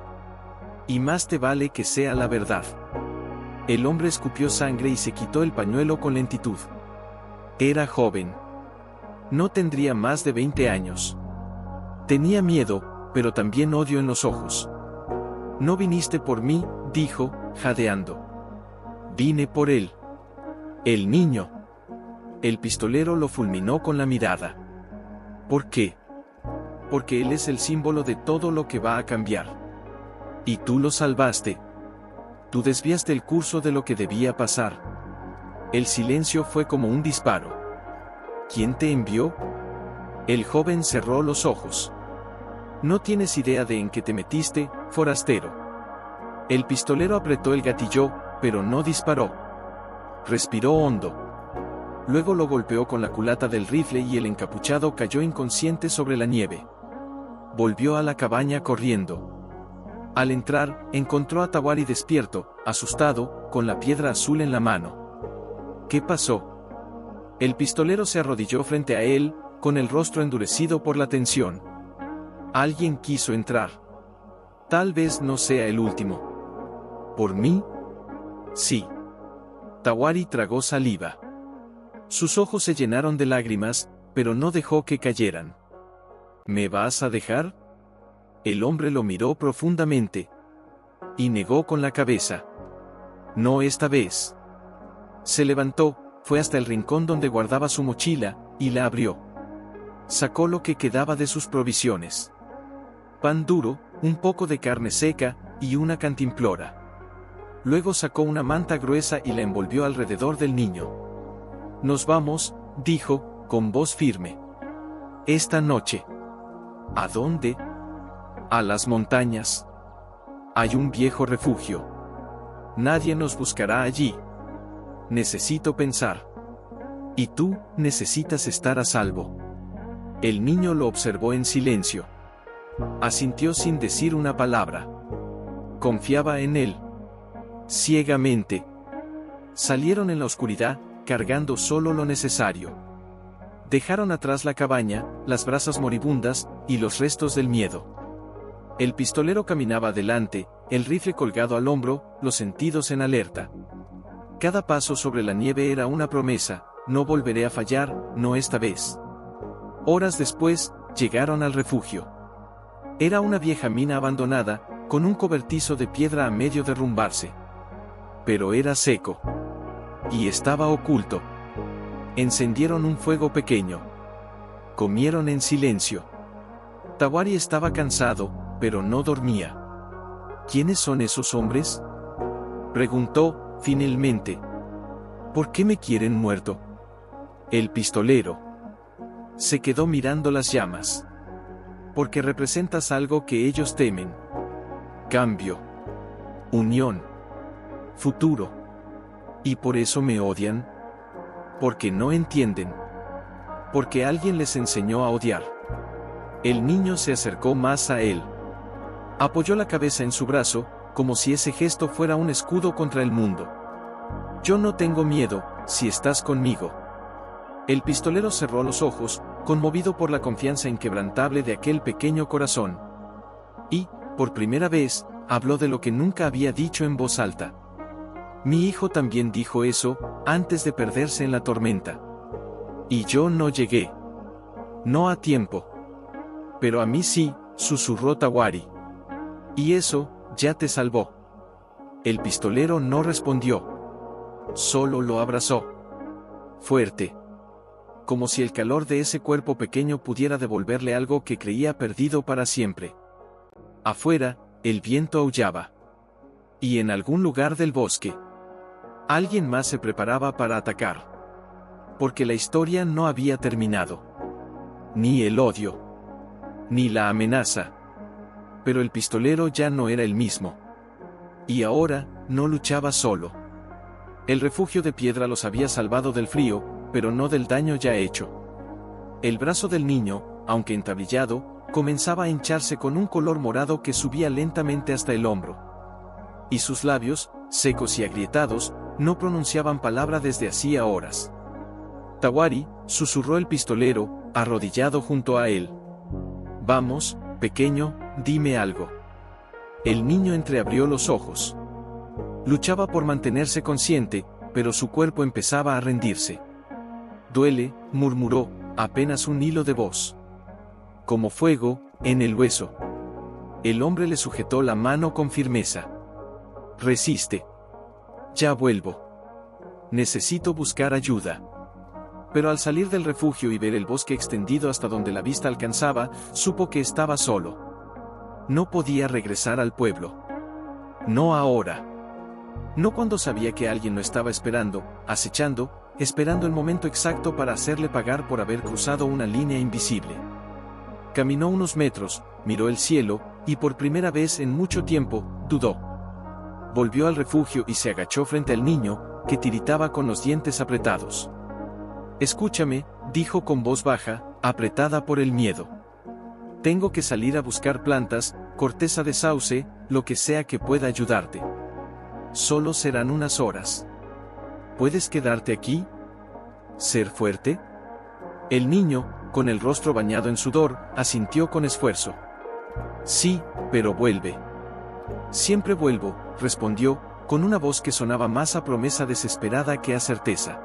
Y más te vale que sea la verdad. El hombre escupió sangre y se quitó el pañuelo con lentitud. Era joven. No tendría más de 20 años. Tenía miedo, pero también odio en los ojos. No viniste por mí, dijo, jadeando. Vine por él. El niño. El pistolero lo fulminó con la mirada. ¿Por qué? Porque él es el símbolo de todo lo que va a cambiar. Y tú lo salvaste. Tú desviaste el curso de lo que debía pasar. El silencio fue como un disparo. ¿Quién te envió? El joven cerró los ojos. No tienes idea de en qué te metiste, forastero. El pistolero apretó el gatillo, pero no disparó. Respiró hondo. Luego lo golpeó con la culata del rifle y el encapuchado cayó inconsciente sobre la nieve. Volvió a la cabaña corriendo. Al entrar, encontró a Tawari despierto, asustado, con la piedra azul en la mano. ¿Qué pasó? El pistolero se arrodilló frente a él, con el rostro endurecido por la tensión. Alguien quiso entrar. Tal vez no sea el último. ¿Por mí? Sí. Tawari tragó saliva. Sus ojos se llenaron de lágrimas, pero no dejó que cayeran. ¿Me vas a dejar? El hombre lo miró profundamente. Y negó con la cabeza. No esta vez. Se levantó, fue hasta el rincón donde guardaba su mochila, y la abrió. Sacó lo que quedaba de sus provisiones. Pan duro, un poco de carne seca, y una cantimplora. Luego sacó una manta gruesa y la envolvió alrededor del niño. Nos vamos, dijo, con voz firme. Esta noche. ¿A dónde? A las montañas. Hay un viejo refugio. Nadie nos buscará allí. Necesito pensar. Y tú, necesitas estar a salvo. El niño lo observó en silencio. Asintió sin decir una palabra. Confiaba en él. Ciegamente. Salieron en la oscuridad, cargando solo lo necesario. Dejaron atrás la cabaña, las brasas moribundas, y los restos del miedo. El pistolero caminaba adelante, el rifle colgado al hombro, los sentidos en alerta. Cada paso sobre la nieve era una promesa, no volveré a fallar, no esta vez. Horas después, llegaron al refugio. Era una vieja mina abandonada, con un cobertizo de piedra a medio derrumbarse. Pero era seco. Y estaba oculto. Encendieron un fuego pequeño. Comieron en silencio. Tawari estaba cansado, pero no dormía. ¿Quiénes son esos hombres?, preguntó, finalmente. ¿Por qué me quieren muerto? El pistolero se quedó mirando las llamas. Porque representas algo que ellos temen. Cambio. Unión. Futuro. ¿Y por eso me odian? Porque no entienden. Porque alguien les enseñó a odiar. El niño se acercó más a él. Apoyó la cabeza en su brazo, como si ese gesto fuera un escudo contra el mundo. Yo no tengo miedo, si estás conmigo. El pistolero cerró los ojos, conmovido por la confianza inquebrantable de aquel pequeño corazón. Y, por primera vez, habló de lo que nunca había dicho en voz alta. Mi hijo también dijo eso, antes de perderse en la tormenta. Y yo no llegué. No a tiempo. Pero a mí sí, susurró Tawari. Y eso, ya te salvó. El pistolero no respondió. Solo lo abrazó. Fuerte. Como si el calor de ese cuerpo pequeño pudiera devolverle algo que creía perdido para siempre. Afuera, el viento aullaba. Y en algún lugar del bosque, alguien más se preparaba para atacar. Porque la historia no había terminado. Ni el odio. Ni la amenaza. Pero el pistolero ya no era el mismo. Y ahora, no luchaba solo. El refugio de piedra los había salvado del frío, pero no del daño ya hecho. El brazo del niño, aunque entablillado, comenzaba a hincharse con un color morado que subía lentamente hasta el hombro. Y sus labios, secos y agrietados, no pronunciaban palabra desde hacía horas. Tawari, susurró el pistolero, arrodillado junto a él. Vamos, pequeño, dime algo. El niño entreabrió los ojos. Luchaba por mantenerse consciente, pero su cuerpo empezaba a rendirse. Duele, murmuró, apenas un hilo de voz. Como fuego, en el hueso. El hombre le sujetó la mano con firmeza. Resiste. Ya vuelvo. Necesito buscar ayuda. Pero al salir del refugio y ver el bosque extendido hasta donde la vista alcanzaba, supo que estaba solo. No podía regresar al pueblo. No ahora. No cuando sabía que alguien lo estaba esperando, acechando, esperando el momento exacto para hacerle pagar por haber cruzado una línea invisible. Caminó unos metros, miró el cielo, y por primera vez en mucho tiempo, dudó. Volvió al refugio y se agachó frente al niño, que tiritaba con los dientes apretados. Escúchame, dijo con voz baja, apretada por el miedo. Tengo que salir a buscar plantas, corteza de sauce, lo que sea que pueda ayudarte. Solo serán unas horas. ¿Puedes quedarte aquí? ¿Ser fuerte? El niño, con el rostro bañado en sudor, asintió con esfuerzo. Sí, pero vuelve. Siempre vuelvo, respondió, con una voz que sonaba más a promesa desesperada que a certeza.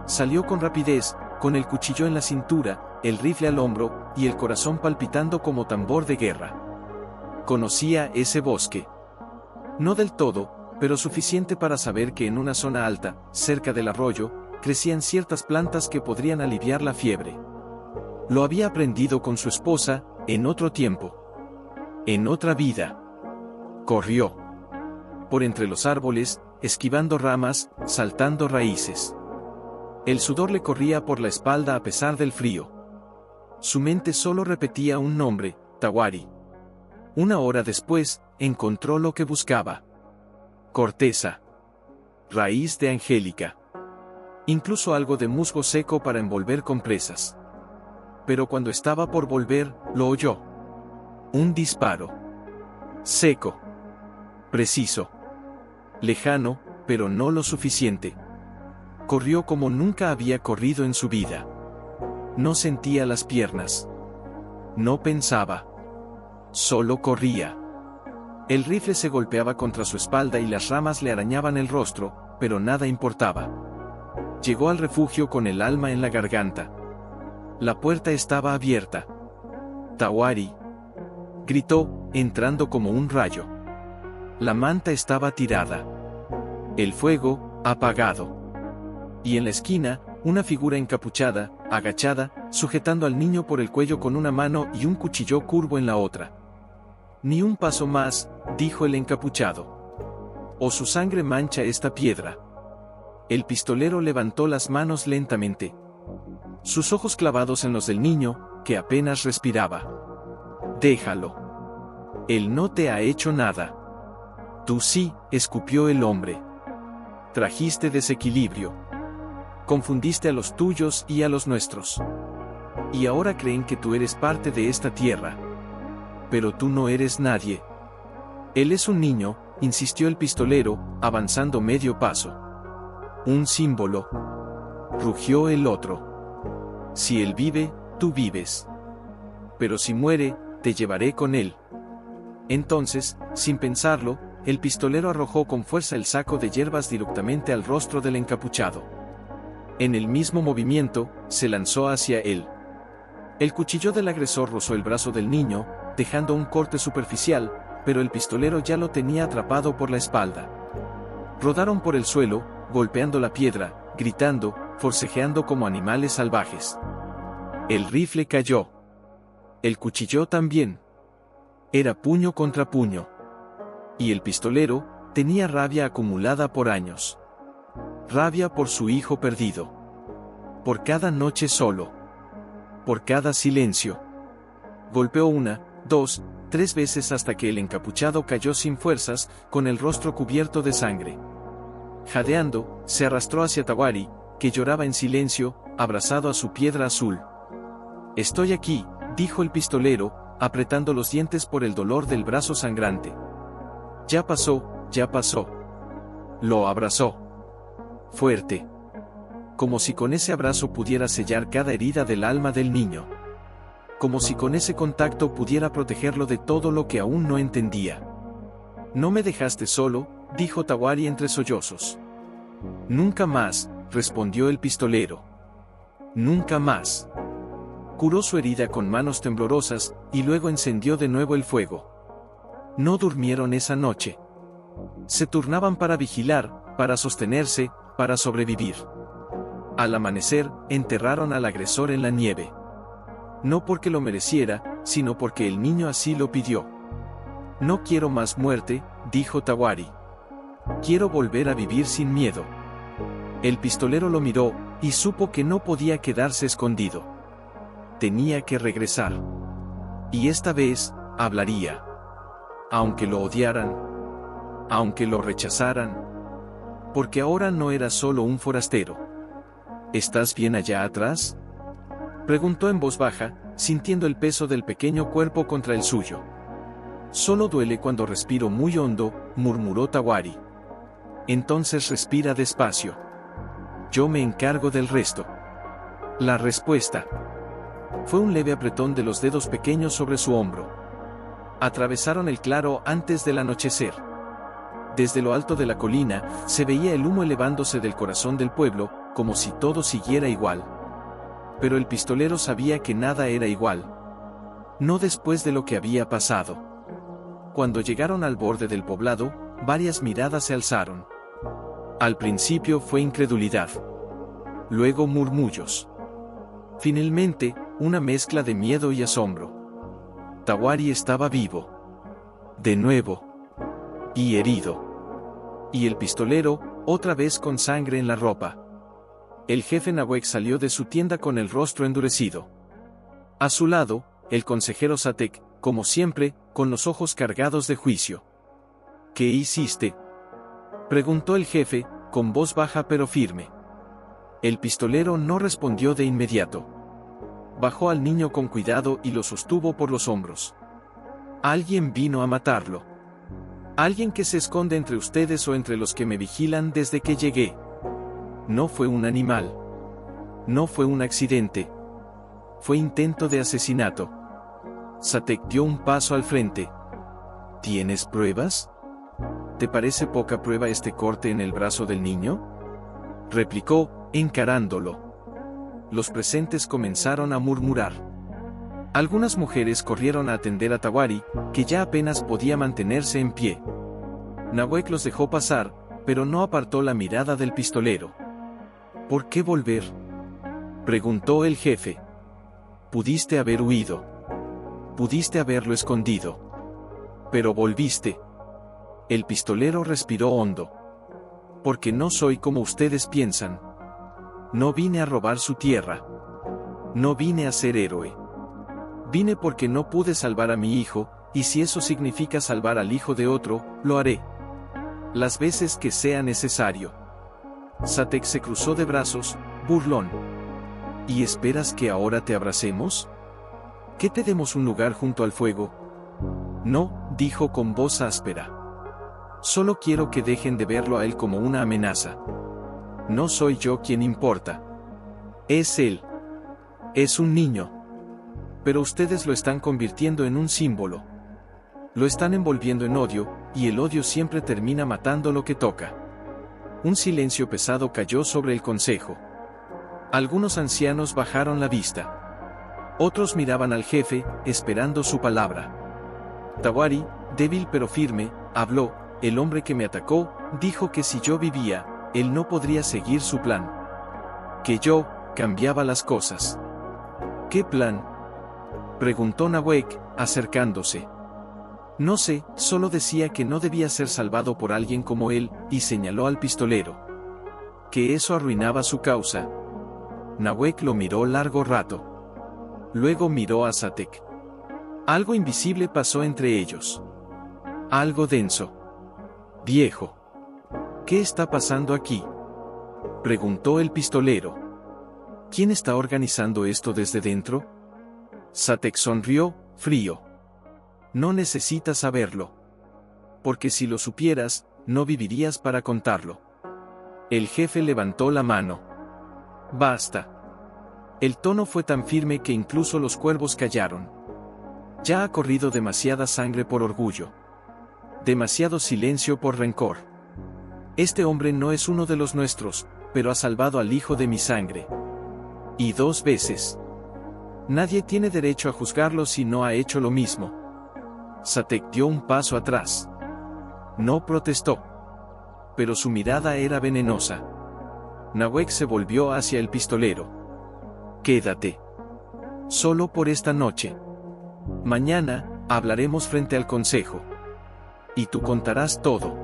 Salió con rapidez, con el cuchillo en la cintura, el rifle al hombro, y el corazón palpitando como tambor de guerra. Conocía ese bosque. No del todo, pero suficiente para saber que en una zona alta, cerca del arroyo, crecían ciertas plantas que podrían aliviar la fiebre. Lo había aprendido con su esposa, en otro tiempo. En otra vida. Corrió. Por entre los árboles, esquivando ramas, saltando raíces. El sudor le corría por la espalda a pesar del frío. Su mente solo repetía un nombre, Tawari. Una hora después, encontró lo que buscaba. Corteza. Raíz de angélica. Incluso algo de musgo seco para envolver compresas. Pero cuando estaba por volver, lo oyó. Un disparo. Seco. Preciso. Lejano, pero no lo suficiente. Corrió como nunca había corrido en su vida. No sentía las piernas. No pensaba. Solo corría. El rifle se golpeaba contra su espalda y las ramas le arañaban el rostro, pero nada importaba. Llegó al refugio con el alma en la garganta. La puerta estaba abierta. Tawari. Gritó, entrando como un rayo. La manta estaba tirada. El fuego, apagado. Y en la esquina, una figura encapuchada, agachada, sujetando al niño por el cuello con una mano y un cuchillo curvo en la otra. Ni un paso más, dijo el encapuchado. O su sangre mancha esta piedra. El pistolero levantó las manos lentamente. Sus ojos clavados en los del niño, que apenas respiraba. Déjalo. Él no te ha hecho nada. Tú sí, escupió el hombre. Trajiste desequilibrio. Confundiste a los tuyos y a los nuestros. Y ahora creen que tú eres parte de esta tierra. Pero tú no eres nadie. Él es un niño, insistió el pistolero, avanzando medio paso. Un símbolo. Rugió el otro. Si él vive, tú vives. Pero si muere, te llevaré con él. Entonces, sin pensarlo, el pistolero arrojó con fuerza el saco de hierbas directamente al rostro del encapuchado. En el mismo movimiento, se lanzó hacia él. El cuchillo del agresor rozó el brazo del niño, dejando un corte superficial, pero el pistolero ya lo tenía atrapado por la espalda. Rodaron por el suelo, golpeando la piedra, gritando, forcejeando como animales salvajes. El rifle cayó. El cuchillo también. Era puño contra puño. Y el pistolero tenía rabia acumulada por años. Rabia por su hijo perdido. Por cada noche solo. Por cada silencio. Golpeó 1, 2, 3 veces hasta que el encapuchado cayó sin fuerzas, con el rostro cubierto de sangre. Jadeando, se arrastró hacia Tawari, que lloraba en silencio, abrazado a su piedra azul. «Estoy aquí», dijo el pistolero, apretando los dientes por el dolor del brazo sangrante. «Ya pasó, ya pasó». Lo abrazó. Fuerte. Como si con ese abrazo pudiera sellar cada herida del alma del niño. Como si con ese contacto pudiera protegerlo de todo lo que aún no entendía. «No me dejaste solo», dijo Tawari entre sollozos. «Nunca más», respondió el pistolero. «Nunca más». Curó su herida con manos temblorosas, y luego encendió de nuevo el fuego. No durmieron esa noche. Se turnaban para vigilar, para sostenerse, para sobrevivir. Al amanecer, enterraron al agresor en la nieve. No porque lo mereciera, sino porque el niño así lo pidió. «No quiero más muerte», dijo Tawari. «Quiero volver a vivir sin miedo». El pistolero lo miró, y supo que no podía quedarse escondido. Tenía que regresar. Y esta vez, hablaría. Aunque lo odiaran. Aunque lo rechazaran. Porque ahora no era solo un forastero. «¿Estás bien allá atrás?», preguntó en voz baja, sintiendo el peso del pequeño cuerpo contra el suyo. «Solo duele cuando respiro muy hondo», murmuró Tawari. «Entonces respira despacio. Yo me encargo del resto». La respuesta fue un leve apretón de los dedos pequeños sobre su hombro. Atravesaron el claro antes del anochecer. Desde lo alto de la colina, se veía el humo elevándose del corazón del pueblo, como si todo siguiera igual. Pero el pistolero sabía que nada era igual. No después de lo que había pasado. Cuando llegaron al borde del poblado, varias miradas se alzaron. Al principio fue incredulidad. Luego murmullos. Finalmente, una mezcla de miedo y asombro. Tawari estaba vivo. De nuevo. Y herido. Y el pistolero, otra vez con sangre en la ropa. El jefe Nahuek salió de su tienda con el rostro endurecido. A su lado, el consejero Satek, como siempre, con los ojos cargados de juicio. «¿Qué hiciste?», preguntó el jefe, con voz baja pero firme. El pistolero no respondió de inmediato. Bajó al niño con cuidado y lo sostuvo por los hombros. «Alguien vino a matarlo. Alguien que se esconde entre ustedes o entre los que me vigilan desde que llegué. No fue un animal. No fue un accidente. Fue intento de asesinato». Satek dio un paso al frente. «¿Tienes pruebas? ¿Te parece poca prueba este corte en el brazo del niño?», replicó, encarándolo. Los presentes comenzaron a murmurar. Algunas mujeres corrieron a atender a Tawari, que ya apenas podía mantenerse en pie. Nahuek los dejó pasar, pero no apartó la mirada del pistolero. «¿Por qué volver?», preguntó el jefe. «Pudiste haber huido. Pudiste haberlo escondido. Pero volviste». El pistolero respiró hondo. «Porque no soy como ustedes piensan. No vine a robar su tierra. No vine a ser héroe. Vine porque no pude salvar a mi hijo, y si eso significa salvar al hijo de otro, lo haré. Las veces que sea necesario». Satek se cruzó de brazos, burlón. «¿Y esperas que ahora te abracemos? ¿Que te demos un lugar junto al fuego? No, dijo con voz áspera. Solo quiero que dejen de verlo a él como una amenaza. No soy yo quien importa. Es él. Es un niño. Pero ustedes lo están convirtiendo en un símbolo. Lo están envolviendo en odio, y el odio siempre termina matando lo que toca. Un silencio pesado cayó sobre el consejo. Algunos ancianos bajaron la vista. Otros miraban al jefe, esperando su palabra. Tawari, débil pero firme, habló. El hombre que me atacó, dijo que si yo vivía, él no podría seguir su plan. Que yo, cambiaba las cosas. ¿Qué plan?, preguntó Nawek, acercándose. No sé, solo decía que no debía ser salvado por alguien como él, y señaló al pistolero. Que eso arruinaba su causa. Nawek lo miró largo rato. Luego miró a Satek. Algo invisible pasó entre ellos. Algo denso. Viejo. ¿Qué está pasando aquí?, preguntó el pistolero. ¿Quién está organizando esto desde dentro? Satek sonrió, frío. No necesitas saberlo. Porque si lo supieras, no vivirías para contarlo. El jefe levantó la mano. Basta. El tono fue tan firme que incluso los cuervos callaron. Ya ha corrido demasiada sangre por orgullo. Demasiado silencio por rencor. Este hombre no es uno de los nuestros, pero ha salvado al hijo de mi sangre. Y 2 veces. Nadie tiene derecho a juzgarlo si no ha hecho lo mismo. Satek dio un paso atrás. No protestó. Pero su mirada era venenosa. Nawek se volvió hacia el pistolero. Quédate. Solo por esta noche. Mañana, hablaremos frente al consejo. Y tú contarás todo.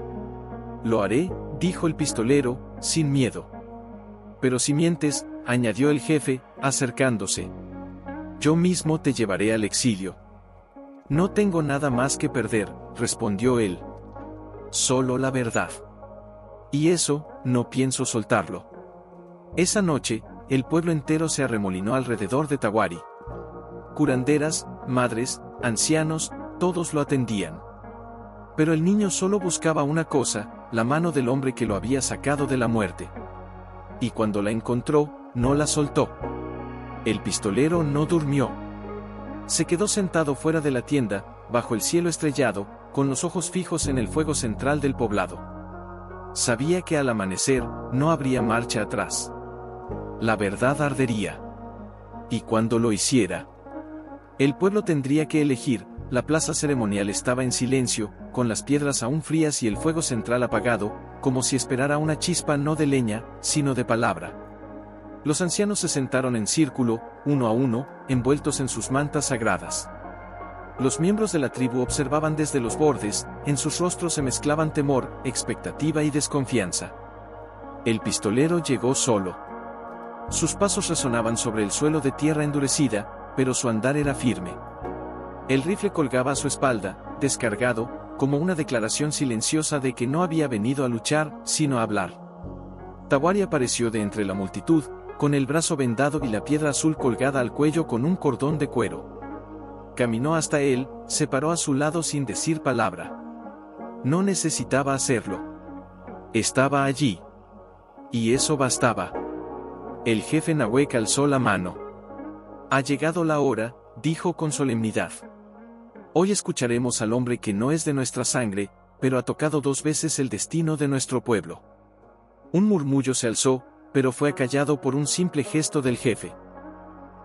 Lo haré, dijo el pistolero, sin miedo. Pero si mientes, añadió el jefe, acercándose. Yo mismo te llevaré al exilio. No tengo nada más que perder, respondió él. Solo la verdad. Y eso, no pienso soltarlo. Esa noche, el pueblo entero se arremolinó alrededor de Tawari. Curanderas, madres, ancianos, todos lo atendían. Pero el niño solo buscaba una cosa, la mano del hombre que lo había sacado de la muerte. Y cuando la encontró, no la soltó. El pistolero no durmió. Se quedó sentado fuera de la tienda, bajo el cielo estrellado, con los ojos fijos en el fuego central del poblado. Sabía que al amanecer, no habría marcha atrás. La verdad ardería. Y cuando lo hiciera, el pueblo tendría que elegir. La plaza ceremonial estaba en silencio, con las piedras aún frías y el fuego central apagado, como si esperara una chispa no de leña, sino de palabra. Los ancianos se sentaron en círculo, uno a uno, envueltos en sus mantas sagradas. Los miembros de la tribu observaban desde los bordes, en sus rostros se mezclaban temor, expectativa y desconfianza. El pistolero llegó solo. Sus pasos resonaban sobre el suelo de tierra endurecida, pero su andar era firme. El rifle colgaba a su espalda, descargado, como una declaración silenciosa de que no había venido a luchar, sino a hablar. Tawari apareció de entre la multitud, con el brazo vendado y la piedra azul colgada al cuello con un cordón de cuero. Caminó hasta él, se paró a su lado sin decir palabra. No necesitaba hacerlo. Estaba allí. Y eso bastaba. El jefe Nawek alzó la mano. Ha llegado la hora, dijo con solemnidad. Hoy escucharemos al hombre que no es de nuestra sangre, pero ha tocado 2 veces el destino de nuestro pueblo. Un murmullo se alzó, pero fue acallado por un simple gesto del jefe.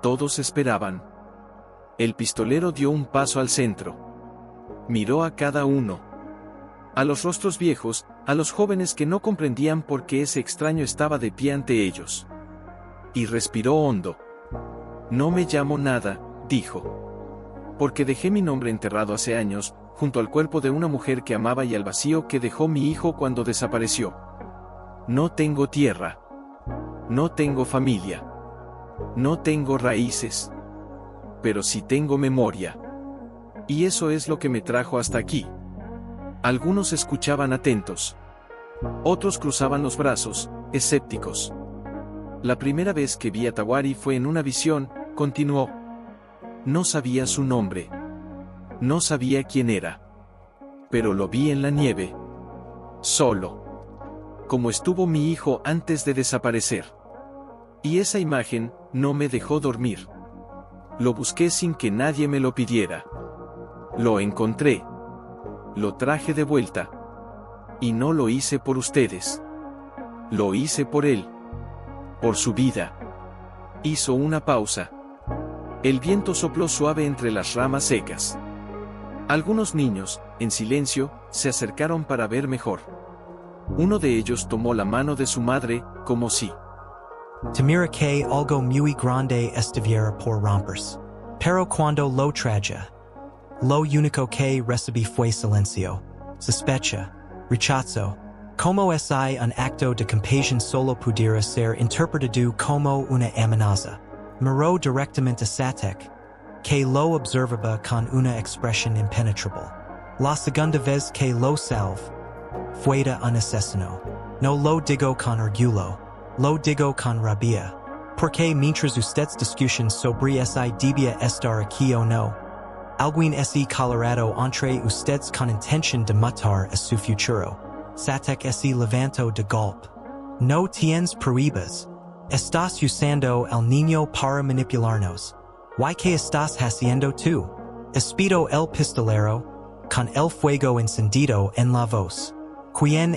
Todos esperaban. El pistolero dio un paso al centro. Miró a cada uno. A los rostros viejos, a los jóvenes que no comprendían por qué ese extraño estaba de pie ante ellos. Y respiró hondo. No me llamo nada, dijo. Porque dejé mi nombre enterrado hace años, junto al cuerpo de una mujer que amaba y al vacío que dejó mi hijo cuando desapareció. No tengo tierra. No tengo familia. No tengo raíces. Pero sí tengo memoria. Y eso es lo que me trajo hasta aquí. Algunos escuchaban atentos. Otros cruzaban los brazos, escépticos. La primera vez que vi a Tawari fue en una visión, continuó. No sabía su nombre. No sabía quién era. Pero lo vi en la nieve. Solo. Como estuvo mi hijo antes de desaparecer. Y esa imagen no me dejó dormir. Lo busqué sin que nadie me lo pidiera. Lo encontré. Lo traje de vuelta. Y no lo hice por ustedes. Lo hice por él. Por su vida. Hizo una pausa. El viento sopló suave entre las ramas secas. Algunos niños, en silencio, se acercaron para ver mejor. Uno de ellos tomó la mano de su madre, como si. Tamira que algo muy grande estuviera por romperse. Pero cuando lo traja. Lo único que recibí fue silencio. Sospecha. Rechazo. Como si un acto de compasión solo pudiera ser interpretado como una amenaza. Miró directamente a Satek, que lo observaba con una expresión impenetrable. La segunda vez que lo salve, fue de un asesino. No lo digo con orgullo, lo digo con rabia, porque mientras ustedes discutan sobre si debía estar aquí o no, alguien es colorado entre ustedes con intención de matar a su futuro. Satek se levantó de golpe. No tienes pruebas. Estás usando el niño para manipularnos. ¿Qué estás haciendo tú? Espido el pistolero, con el fuego encendido en la voz. Quien